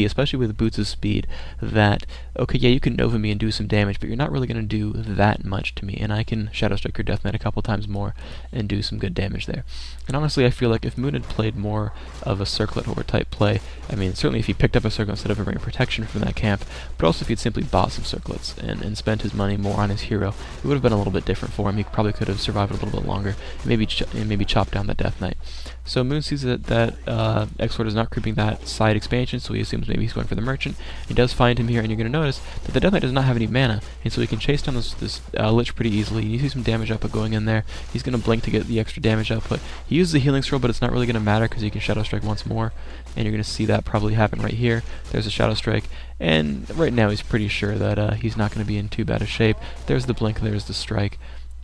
especially with Boots' speed, that, okay, yeah, you can Nova me and do some damage, but you're not really going to do that much to me, and I can Shadow Strike your Death Knight a couple times more and do some good damage there. And honestly, I feel like if Moon had played more of a Circlet Horde type play, I mean, certainly if he picked up a Circle instead of a Ring of Protection from that camp, but also if he'd simply bought some Circlets and spent his money more on his hero, it would have been a little bit different for him. He probably could have survived a little bit longer, and maybe chopped down that Death Knight. So Moon sees that X-Lord is not creeping that side expansion, so he assumes maybe he's going for the Merchant. He does find him here, and you're going to notice that the Death Knight does not have any mana, and so he can chase down this Lich pretty easily. You see some damage output going in there. He's going to blink to get the extra damage output. He uses the Healing Scroll, but it's not really going to matter because he can Shadow Strike once more, and you're going to see that probably happen right here. There's a Shadow Strike, and right now he's pretty sure that he's not going to be in too bad a shape. There's the blink, there's the strike,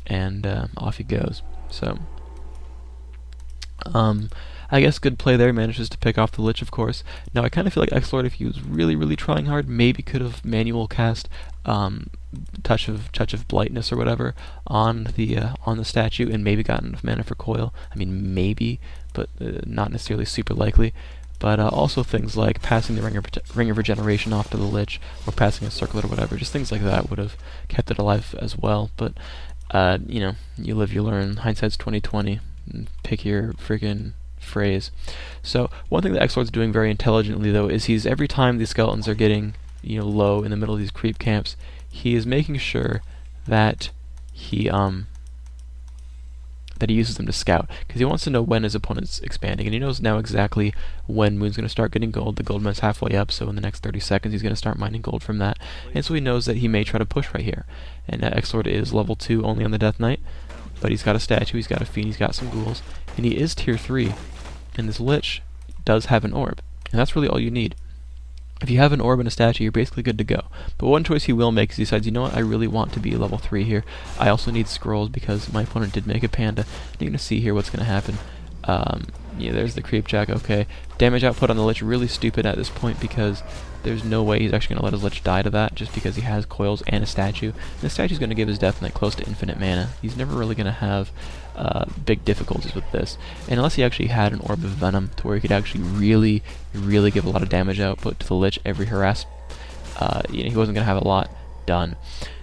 and off he goes. So, I guess good play there. Manages to pick off the Lich, of course. Now I kind of feel like X-Lord, if he was really, really trying hard, maybe could have manual cast touch of Blightness or whatever on the statue, and maybe gotten enough mana for Coil. I mean, maybe, but not necessarily super likely. But also things like passing the Ring of Regeneration off to the Lich, or passing a Circlet or whatever. Just things like that would have kept it alive as well. But you know, you live, you learn. Hindsight's 20/20. Pick your freaking phrase. So one thing that X-Lord's doing very intelligently, though, is he's, every time these skeletons are getting, you know, low in the middle of these creep camps, he is making sure that he uses them to scout, because he wants to know when his opponent's expanding, and he knows now exactly when Moon's going to start getting gold. The gold mine's halfway up, so in the next 30 seconds he's going to start mining gold from that, and so he knows that he may try to push right here. And X-Lord is level 2 only on the Death Knight, but he's got a statue, he's got a fiend, he's got some ghouls, and he is tier 3, and this Lich does have an orb, and that's really all you need. If you have an orb and a statue, you're basically good to go. But one choice he will make is he decides, you know what, I really want to be level 3 here. I also need scrolls because my opponent did make a panda. And you're going to see here what's going to happen. Yeah, there's the creep jack, okay. Damage output on the Lich really stupid at this point, because there's no way he's actually going to let his Lich die to that, just because he has coils and a statue. And the statue's going to give his Death Knight close to infinite mana. He's never really going to have big difficulties with this. And unless he actually had an Orb of Venom, to where he could actually really, really give a lot of damage output to the Lich every harass, you know, he wasn't going to have a lot done.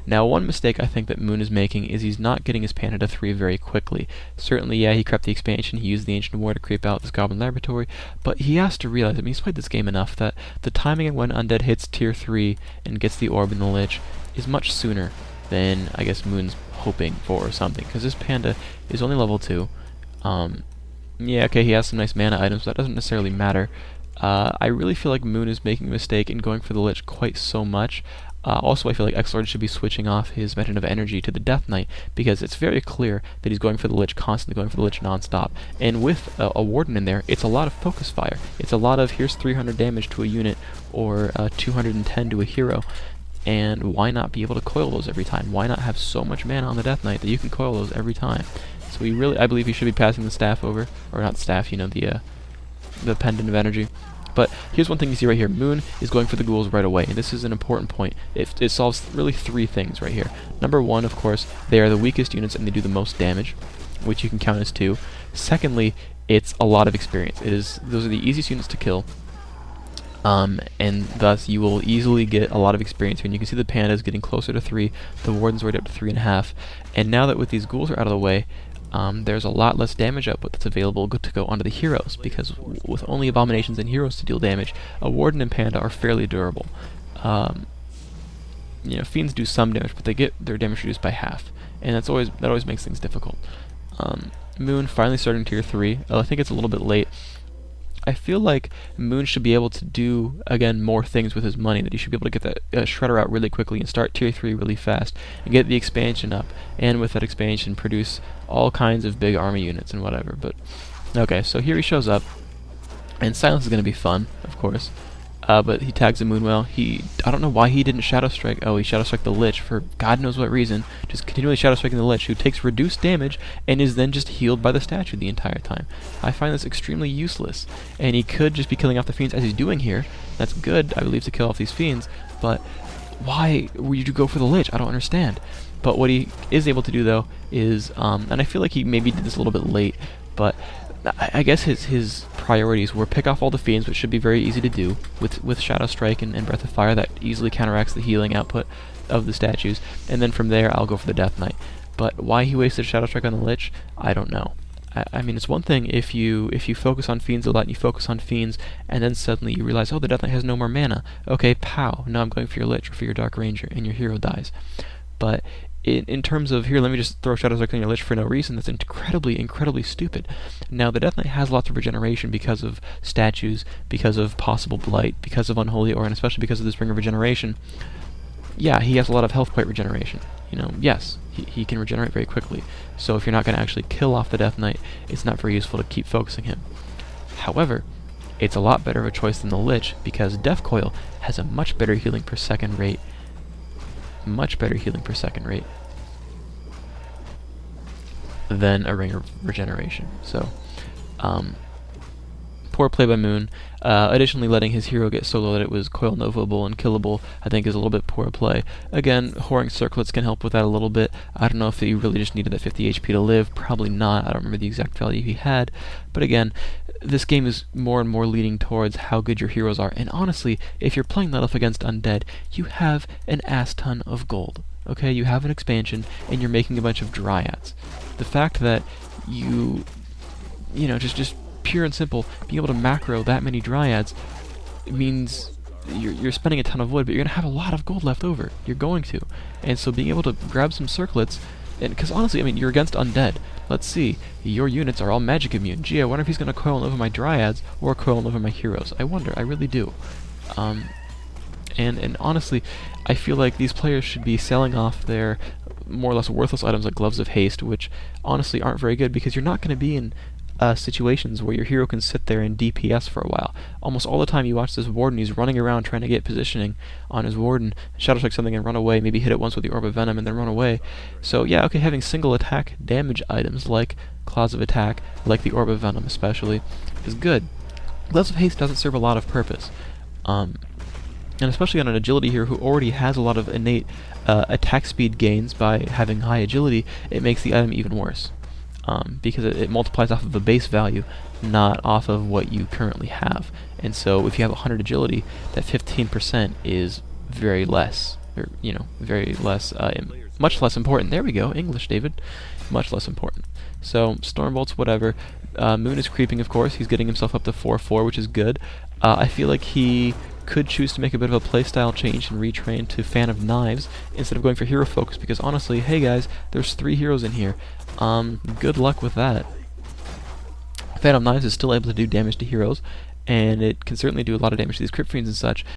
Now, one mistake I think that Moon is making is he's not getting his Panda to 3 very quickly. Certainly, yeah, he crept the expansion, he used the Ancient War to creep out this Goblin Laboratory, but he has to realize, I mean, he's played this game enough, that the timing of when Undead hits tier 3 and gets the Orb in the Lich is much sooner than, I guess, Moon's hoping for or something, because this Panda is only level 2. Yeah, okay, he has some nice mana items, but that doesn't necessarily matter. I really feel like Moon is making a mistake in going for the Lich quite so much. Also, I feel like X-Lord should be switching off his Method of Energy to the Death Knight, because it's very clear that he's going for the Lich, constantly going for the Lich non-stop. And with a Warden in there, it's a lot of focus fire. It's a lot of, here's 300 damage to a unit, or 210 to a hero. And why not be able to coil those every time? Why not have so much mana on the Death Knight that you can coil those every time? So he really, I believe he should be passing the staff over, or not staff, you know, the Pendant of Energy. But here's one thing you see right here. Moon is going for the ghouls right away, and this is an important point. It solves really 3 things right here. Number 1, of course, they are the weakest units and they do the most damage, which you can count as 2. Secondly, it's a lot of experience. Those are the easiest units to kill, and thus you will easily get a lot of experience here. And you can see the Panda's getting closer to 3, the Warden's right up to 3.5, and now that with these ghouls are out of the way, there's a lot less damage output that's available to go onto the heroes, because with only abominations and heroes to deal damage, a Warden and Panda are fairly durable. You know, fiends do some damage, but they get their damage reduced by half, and that always makes things difficult. Moon finally starting tier 3. I think it's a little bit late. I feel like Moon should be able to do, again, more things with his money, that he should be able to get that Shredder out really quickly and start tier 3 really fast, and get the expansion up, and with that expansion produce all kinds of big army units and whatever. But okay, so here he shows up, and Silence is going to be fun, of course. But he tags the Moonwell. I don't know why he didn't Shadow Strike. Oh, he Shadow Strike the Lich for God knows what reason. Just continually Shadow Striking the Lich, who takes reduced damage and is then just healed by the statue the entire time. I find this extremely useless. And he could just be killing off the fiends as he's doing here. That's good, I believe, to kill off these fiends. But why would you go for the Lich? I don't understand. But what he is able to do, though, is, and I feel like he maybe did this a little bit late, but I guess his priorities were pick off all the fiends, which should be very easy to do with Shadow Strike and Breath of Fire. That easily counteracts the healing output of the statues, and then from there I'll go for the Death Knight. But why he wasted Shadow Strike on the Lich, I don't know. I mean, it's one thing if you focus on fiends a lot and you focus on fiends, and then suddenly you realize, oh, the Death Knight has no more mana. Okay, pow, now I'm going for your Lich or for your Dark Ranger, and your hero dies. But in terms of, here, let me just throw Shadow Strike on your Lich for no reason, that's incredibly stupid. Now, the Death Knight has lots of regeneration because of statues, because of possible Blight, because of Unholy Aura, and especially because of this Ring of Regeneration. Yeah, he has a lot of health point regeneration. You know, yes, he can regenerate very quickly. So if you're not going to actually kill off the Death Knight, it's not very useful to keep focusing him. However, it's a lot better of a choice than the Lich, because Death Coil has a much better healing per second rate. Much better healing per second rate than a Ring of Regeneration. So, poor play by Moon. Additionally, letting his hero get so low that it was coil novable and killable, I think is a little bit poor play. Again, whoring circlets can help with that a little bit. I don't know if he really just needed that 50 HP to live. Probably not. I don't remember the exact value he had. But again, this game is more and more leading towards how good your heroes are. And honestly, if you're playing that off against Undead, you have an ass ton of gold. Okay, you have an expansion, and you're making a bunch of Dryads. The fact that you know, just pure and simple, being able to macro that many Dryads means you're spending a ton of wood, but you're going to have a lot of gold left over. You're going to. And so being able to grab some circlets, and because honestly, I mean, you're against Undead. Let's see, your units are all magic immune. Gee, I wonder if he's going to coil over my Dryads or coil over my heroes. I wonder, I really do. And honestly, I feel like these players should be selling off their more or less worthless items like Gloves of Haste, which honestly aren't very good because you're not going to be in situations where your hero can sit there and DPS for a while. Almost all the time you watch this Warden, he's running around trying to get positioning on his Warden, Shadow Strike something and run away, maybe hit it once with the Orb of Venom and then run away. So yeah, okay, having single attack damage items like Claws of Attack, like the Orb of Venom especially, is good. Gloves of Haste doesn't serve a lot of purpose. And especially on an agility hero who already has a lot of innate attack speed gains by having high agility, it makes the item even worse. Because it multiplies off of a base value, not off of what you currently have. And so if you have 100 agility, that 15% is very less, or, you know, very less, much less important. There we go, English, David. Much less important. So, Stormbolts, whatever. Moon is creeping, of course. He's getting himself up to 4-4, which is good. I feel like he could choose to make a bit of a playstyle change and retrain to Fan of Knives instead of going for hero focus, because honestly, hey guys, there's 3 heroes in here. Good luck with that. Fan of Knives is still able to do damage to heroes, and it can certainly do a lot of damage to these Crypt Fiends and such,